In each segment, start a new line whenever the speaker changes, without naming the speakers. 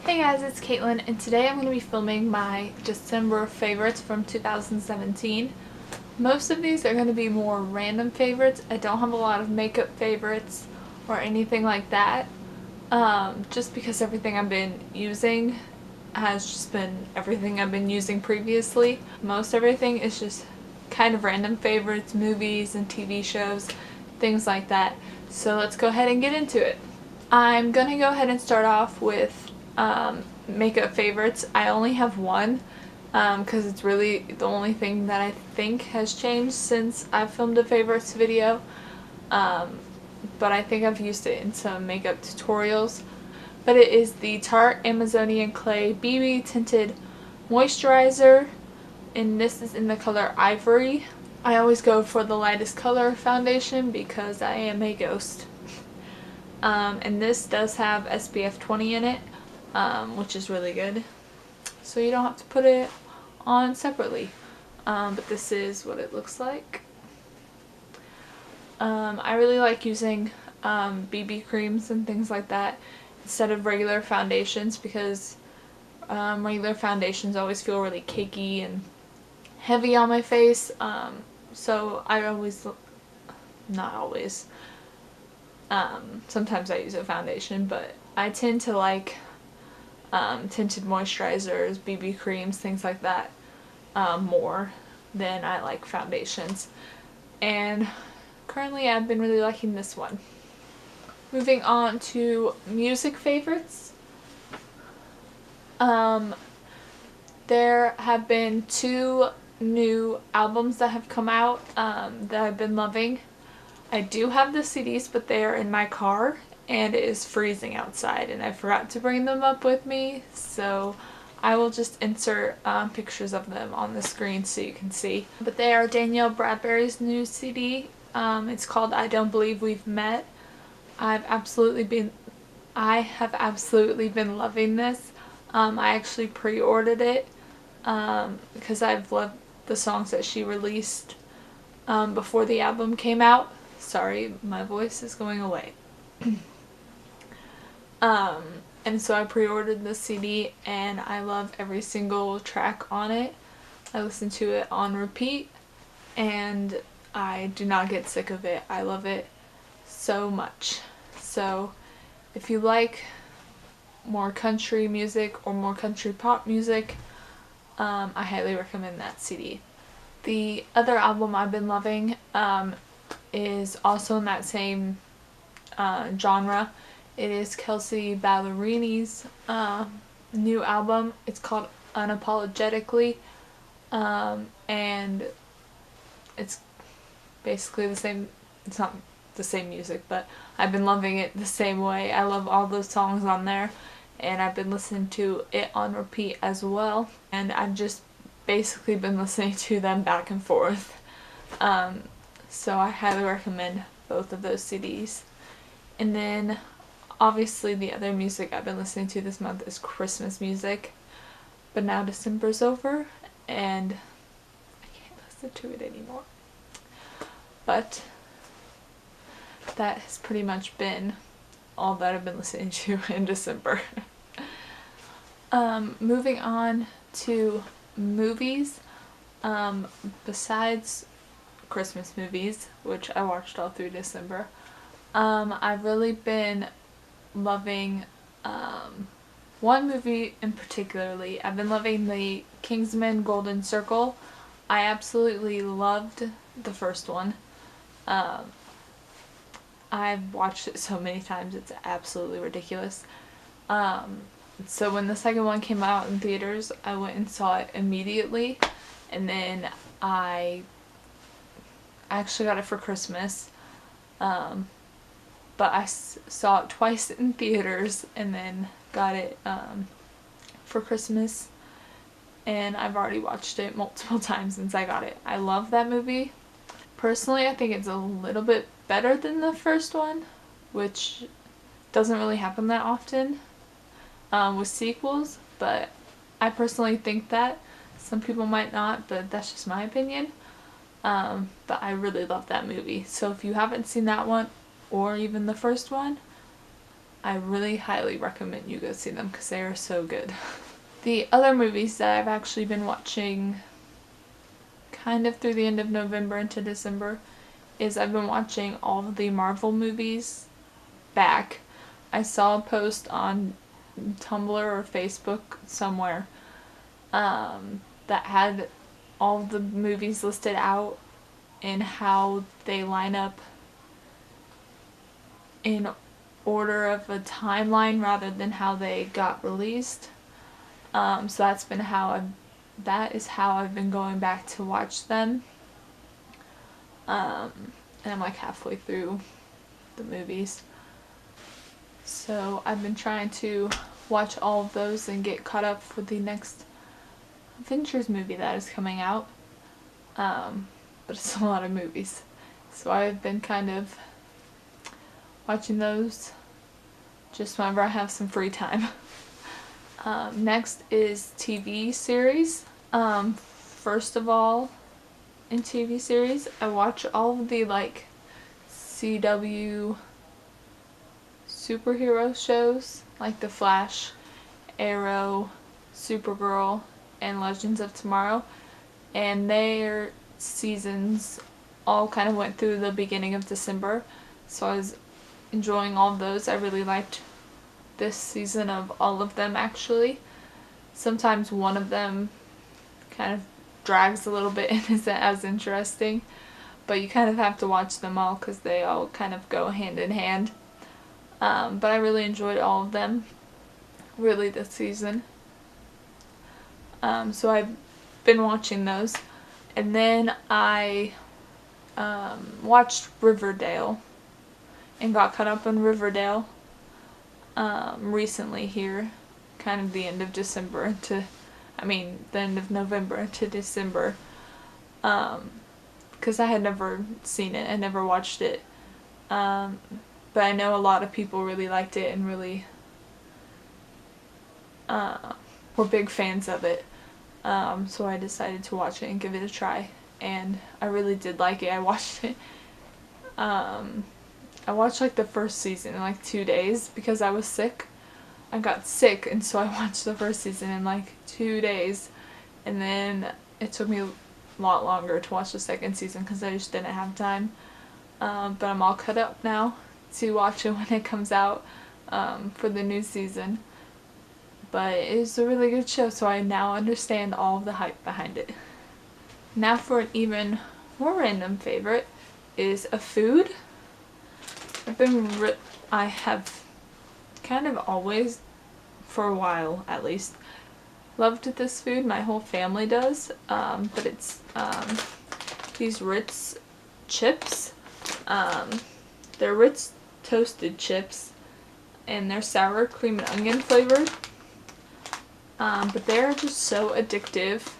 Hey guys, it's Caitlin, and today I'm going to be filming my December favorites from 2017. Most of these are going to be more random favorites. I don't have a lot of makeup favorites or anything like that, just because everything I've been using has just been everything I've been using previously. Most everything is just kind of random favorites, movies and TV shows, things like that. So let's go ahead and get into it. I'm going to go ahead and start off with makeup favorites. I only have one because it's really the only thing that I think has changed since I filmed a favorites video. But I think I've used it in some makeup tutorials. But it is the Tarte Amazonian Clay BB Tinted Moisturizer, and this is in the color Ivory. I always go for the lightest color foundation because I am a ghost. And this does have SPF 20 in it, which is really good. So you don't have to put it on separately. But this is what it looks like. I really like using BB creams and things like that instead of regular foundations because regular foundations always feel really cakey and heavy on my face. So I always, not always, sometimes I use a foundation, but I tend to like tinted moisturizers, BB creams, things like that more than I like foundations. And currently I've been really liking this one. Moving on to music favorites. There have been two new albums that have come out that I've been loving. I do have the CDs, but they are in my car and it is freezing outside and I forgot to bring them up with me, so I will just insert pictures of them on the screen so you can see. But they are Danielle Bradbury's new CD. It's called I Don't Believe We've Met. I have absolutely been loving this. I actually pre-ordered it because I've loved the songs that she released before the album came out. Sorry, my voice is going away. And so I pre-ordered the CD and I love every single track on it. I listen to it on repeat and I do not get sick of it. I love it so much. So if you like more country music or more country pop music, I highly recommend that CD. The other album I've been loving is also in that same genre. It is Kelsea Ballerini's new album. It's called Unapologetically, and it's basically the same. It's not the same music, but I've been loving it the same way. I love all those songs on there, and I've been listening to it on repeat as well, and I've just basically been listening to them back and forth. So I highly recommend both of those CDs. And then obviously the other music I've been listening to this month is Christmas music, but now December's over and I can't listen to it anymore. But that has pretty much been all that I've been listening to in December. Moving on to movies, besides Christmas movies, which I watched all through December, I've really been loving one movie in particularly. I've been loving the Kingsman Golden Circle. I absolutely loved the first one. I've watched it so many times, it's absolutely ridiculous. So when the second one came out in theaters, I went and saw it immediately, and then I actually got it for Christmas. But I saw it twice in theaters and then got it for Christmas, and I've already watched it multiple times since I got it. I love that movie. Personally, I think it's a little bit better than the first one, which doesn't really happen that often with sequels, but I personally think that. Some people might not, but that's just my opinion. But I really love that movie. So if you haven't seen that one, or even the first one, I really highly recommend you go see them because they are so good. The other movies that I've actually been watching kind of through the end of November into December is I've been watching all of the Marvel movies back. I saw a post on Tumblr or Facebook somewhere that had all the movies listed out and how they line up in order of a timeline rather than how they got released. So that is how I've been going back to watch them. And I'm like halfway through the movies. So I've been trying to watch all of those and get caught up for the next Avengers movie that is coming out. But it's a lot of movies. So I've been kind of watching those just whenever I have some free time. Next is TV series. First of all, in TV series, I watch all of the like CW superhero shows like The Flash, Arrow, Supergirl, and Legends of Tomorrow, and their seasons all kind of went through the beginning of December, so I was enjoying all of those. I really liked this season of all of them actually. Sometimes one of them kind of drags a little bit and isn't as interesting, but you kind of have to watch them all because they all kind of go hand in hand. But I really enjoyed all of them, really, this season. So I've been watching those. And then I watched Riverdale and got caught up on Riverdale recently here, kind of the end of December the end of November to December, because I had never seen it, I never watched it, but I know a lot of people really liked it and really were big fans of it, so I decided to watch it and give it a try, and I really did like it. I watched it, I watched like the first season in like 2 days because I was sick. I got sick, and so I watched the first season in like 2 days, and then it took me a lot longer to watch the second season because I just didn't have time. But I'm all cut up now to watch it when it comes out for the new season. But it is a really good show, so I now understand all of the hype behind it. Now for an even more random favorite is a food. I have kind of always, for a while at least, loved this food. My whole family does, but it's these Ritz chips. They're Ritz toasted chips, and they're sour cream and onion flavored, but they're just so addictive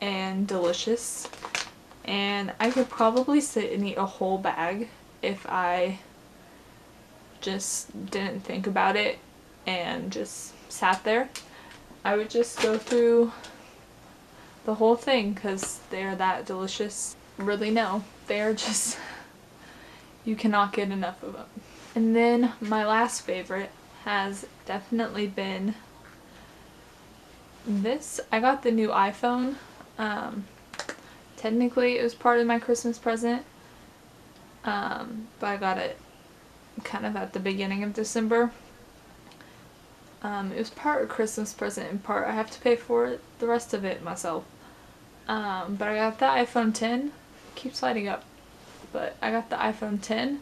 and delicious, and I could probably sit and eat a whole bag if I just didn't think about it and just sat there. I would just go through the whole thing because they're that delicious. Really, no, they're just, you cannot get enough of them. And then my last favorite has definitely been this. I got the new iPhone. Technically it was part of my Christmas present, but I got it kind of at the beginning of December. It was part a Christmas present and part I have to pay for it, the rest of it myself. But I got the iPhone 10. It keeps lighting up. But I got the iPhone 10.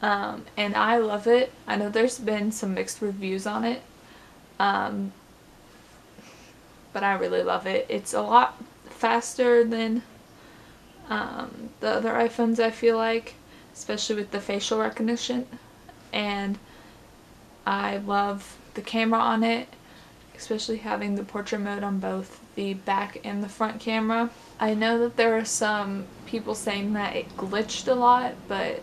And I love it. I know there's been some mixed reviews on it. But I really love it. It's a lot faster than the other iPhones, I feel like, especially with the facial recognition, and I love the camera on it, especially having the portrait mode on both the back and the front camera. I know that there are some people saying that it glitched a lot, but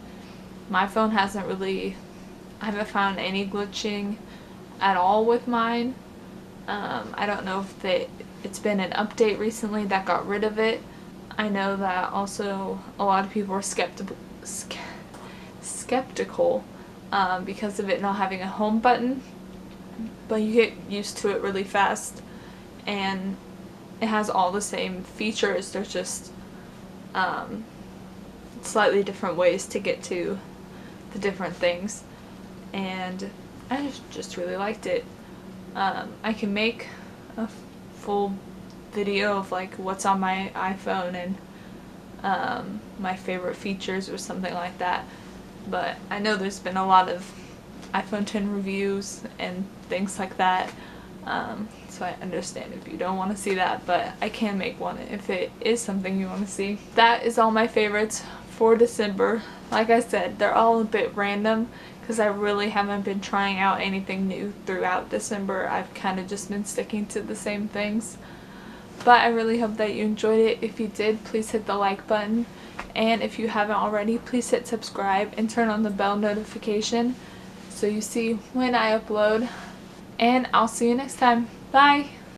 my phone hasn't really, I haven't found any glitching at all with mine. I don't know if it's been an update recently that got rid of it. I know that also a lot of people were skeptical because of it not having a home button, but you get used to it really fast, and it has all the same features. There's just slightly different ways to get to the different things, and I just really liked it. I can make a full video of like what's on my iPhone and my favorite features or something like that, but I know there's been a lot of iPhone 10 reviews and things like that, so I understand if you don't want to see that, but I can make one if it is something you want to see. That is all my favorites for December. Like I said, they're all a bit random because I really haven't been trying out anything new throughout December. I've kind of just been sticking to the same things. But I really hope that you enjoyed it. If you did, please hit the like button. And if you haven't already, please hit subscribe and turn on the bell notification so you see when I upload. And I'll see you next time. Bye!